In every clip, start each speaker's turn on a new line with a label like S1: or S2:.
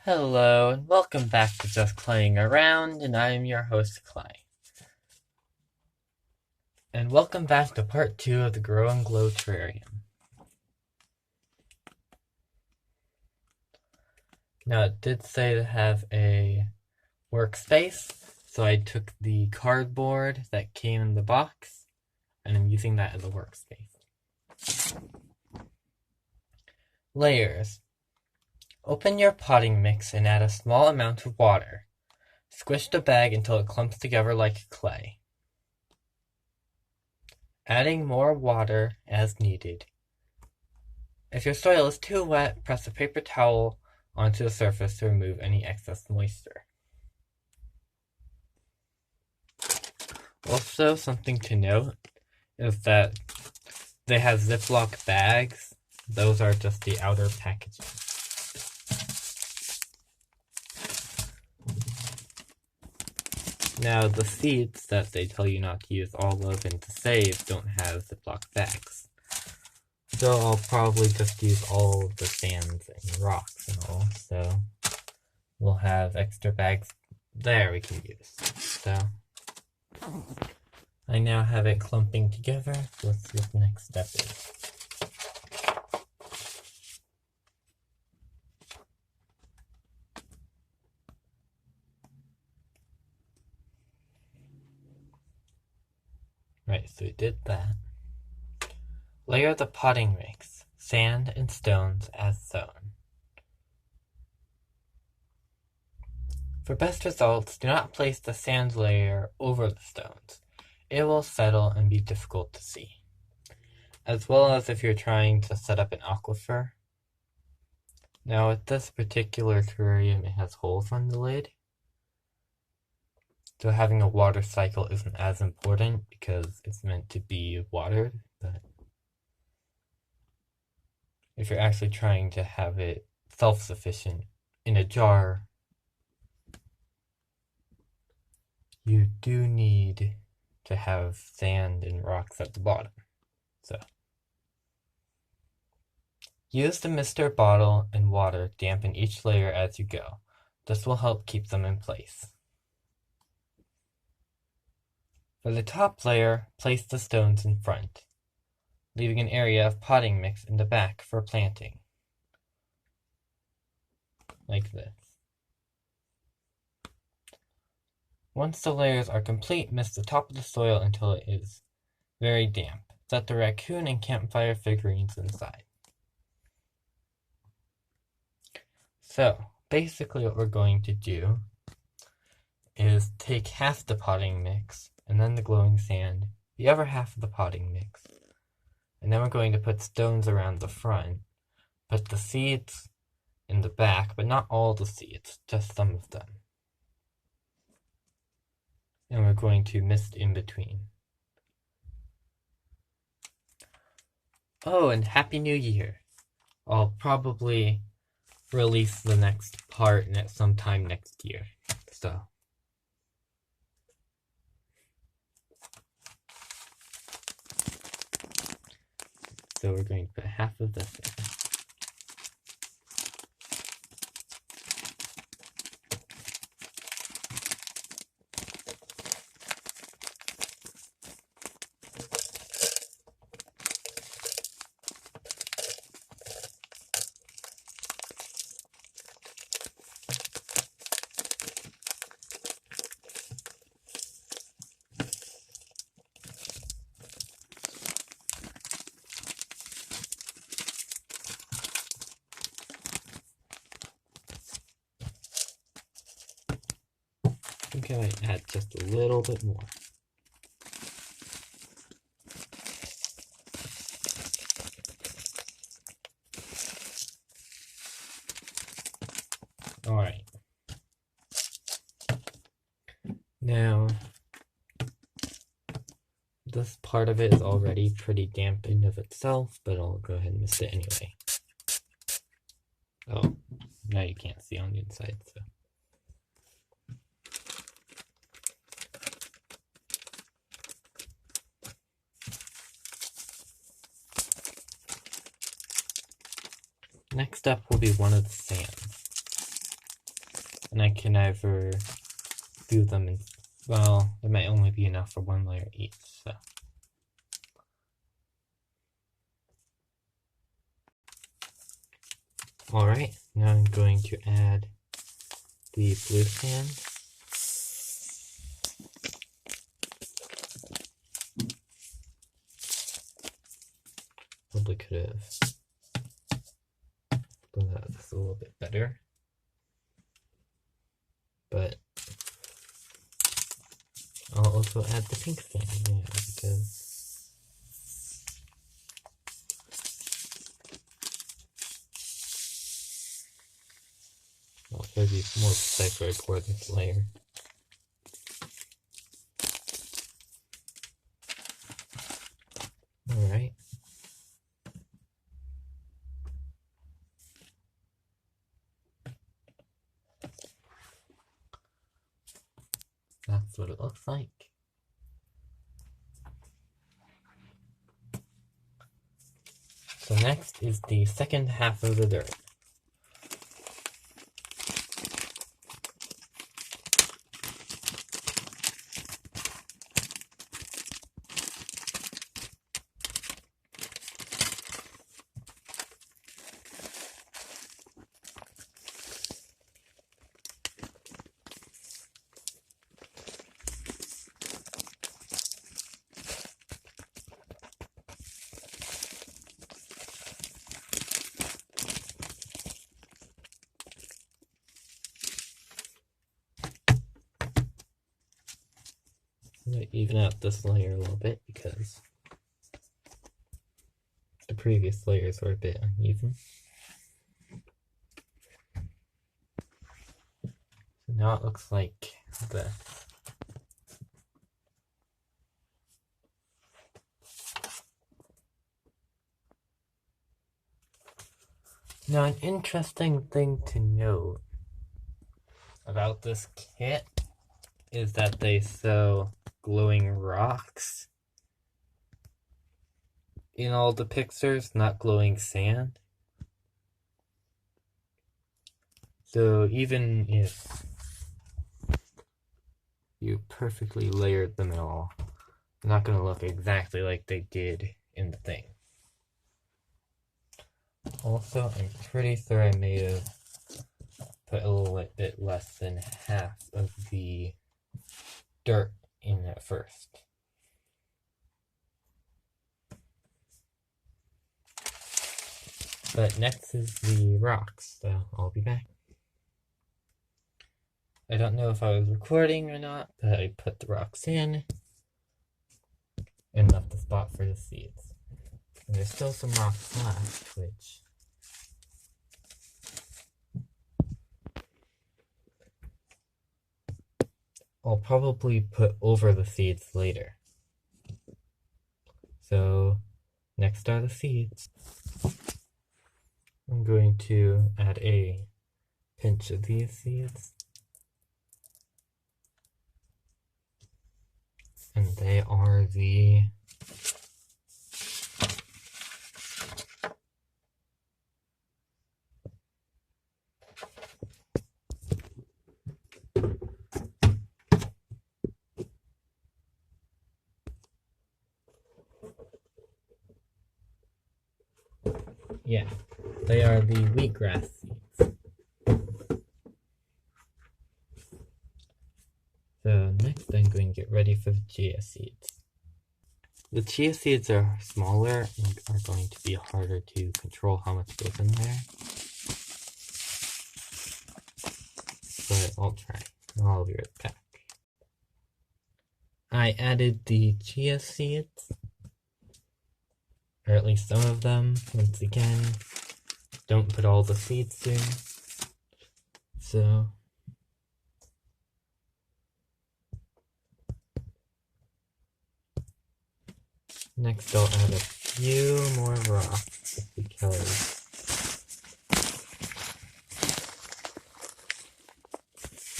S1: Hello, and welcome back to Just Claying Around, and I am your host, Clay. And welcome back to part 2 of the Grow and Glow terrarium. Now, it did say to have a workspace, so I took the cardboard that came in the box, and I'm using that as a workspace. Layers. Open your potting mix and add a small amount of water. Squish the bag until it clumps together like clay. Adding more water as needed. If your soil is too wet, press a paper towel onto the surface to remove any excess moisture. Also, something to note is that they have Ziploc bags. Those are just the outer packaging. Now, the seeds that they tell you not to use all of and to save don't have Ziploc bags. So I'll probably just use all of the sands and rocks and all, so we'll have extra bags there we can use. So I now have it clumping together, so let's see what the next step is. Right, so we did that. Layer the potting mix, sand and stones as sown. For best results, do not place the sand layer over the stones. It will settle and be difficult to see. As well as if you're trying to set up an aquifer. Now with this particular terrarium, it has holes on the lid. So having a water cycle isn't as important because it's meant to be watered, but if you're actually trying to have it self-sufficient in a jar, you do need to have sand and rocks at the bottom. So use the mister bottle and water to dampen each layer as you go. This will help keep them in place. For the top layer, place the stones in front, leaving an area of potting mix in the back for planting. Like this. Once the layers are complete, mist the top of the soil until it is very damp. Set the raccoon and campfire figurines inside. So, basically what we're going to do is take half the potting mix and then the glowing sand, the other half of the potting mix. And then we're going to put stones around the front, put the seeds in the back, but not all the seeds, just some of them. And we're going to mist in between. Oh, and Happy New Year! I'll probably release the next part sometime next year. So we're going to put half of this in. I think I might add just a little bit more. Alright. Now, this part of it is already pretty damp in of itself, but I'll go ahead and mist it anyway. Oh, now you can't see on the inside, so. Next up will be one of the sands. and I can either do them in, well, there might only be enough for one layer each, so. Alright, now I'm going to add the blue sand. Probably could have done that just a little bit better, but I'll also add the pink sand, yeah, because I'll try to be more precise where I pour this layer. Alright. That's what it looks like. So next is the second half of the dirt. I'm going to even out this layer a little bit because the previous layers were a bit uneven. So now it looks like this. Now, an interesting thing to note about this kit is that they sell glowing rocks in all the pictures, not glowing sand. So even if you perfectly layered them all, they're not going to look exactly like they did in the thing. Also, I'm pretty sure I may have put a little bit less than half of the dirt in at first. But next is the rocks, so I'll be back. I don't know if I was recording or not, but I put the rocks in and left the spot for the seeds. And there's still some rocks left, which I'll probably put over the seeds later. So next are the seeds. I'm going to add a pinch of these seeds. And they are the they are the wheatgrass seeds. So next I'm going to get ready for the chia seeds. The chia seeds are smaller and are going to be harder to control how much goes in there. But I'll try. I'll be right back. I added the chia seeds, or at least some of them. Once again, don't put all the seeds in. So next I'll add a few more rocks because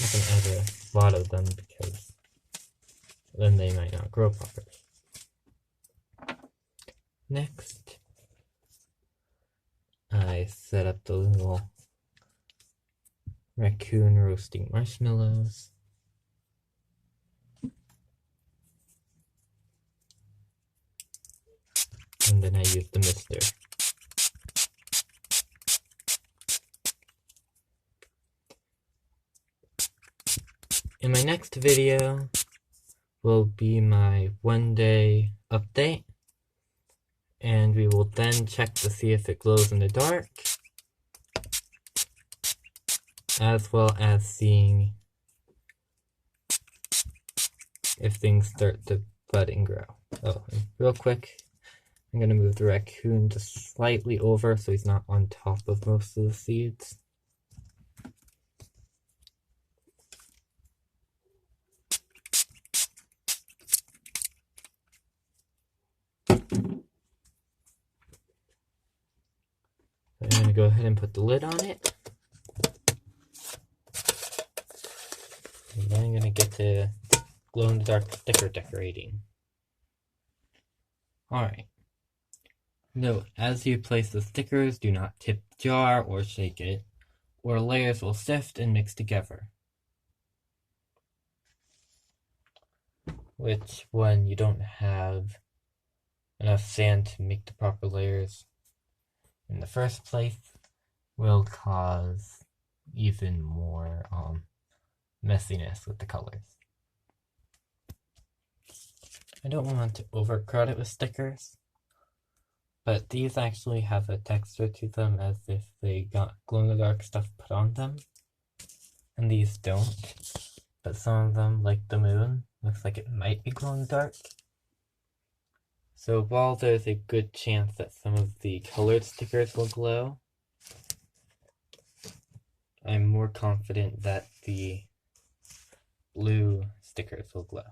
S1: I'm not going to add a lot of them because then they might not grow properly. Next, I set up the little raccoon roasting marshmallows. And then I use the mister. In my next video will be my 1-day update, and we will then check to see if it glows in the dark, as well as seeing if things start to bud and grow. Oh, and real quick, I'm going to move the raccoon just slightly over so he's not on top of most of the seeds. I'm going to go ahead and put the lid on it. And then I'm going to get to glow-in-the-dark sticker decorating. Alright. Note, as you place the stickers, do not tip the jar or shake it, or layers will sift and mix together. Which, when you don't have enough sand to make the proper layers in the first place, will cause even more messiness with the colors. I don't want to overcrowd it with stickers, but these actually have a texture to them as if they got glow-in-the-dark stuff put on them, and these don't. But some of them, like the moon, looks like it might be glow-in-the-dark. So while there's a good chance that some of the colored stickers will glow, I'm more confident that the blue stickers will glow.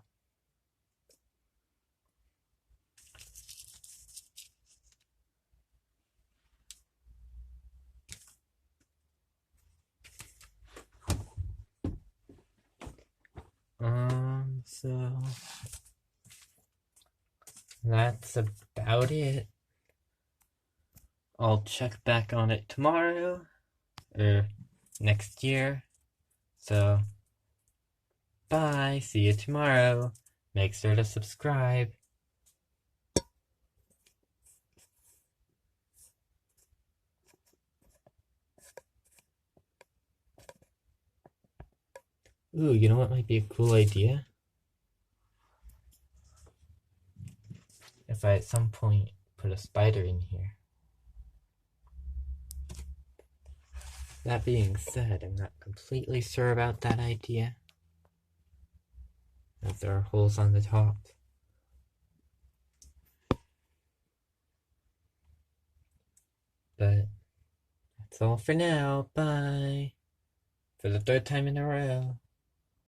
S1: So that's about it. I'll check back on it tomorrow, or next year. So, bye, see you tomorrow. Make sure to subscribe. Ooh, you know what might be a cool idea? If I at some point put a spider in here. That being said, I'm not completely sure about that idea, as there are holes on the top. But that's all for now. Bye. For the 3rd time in a row.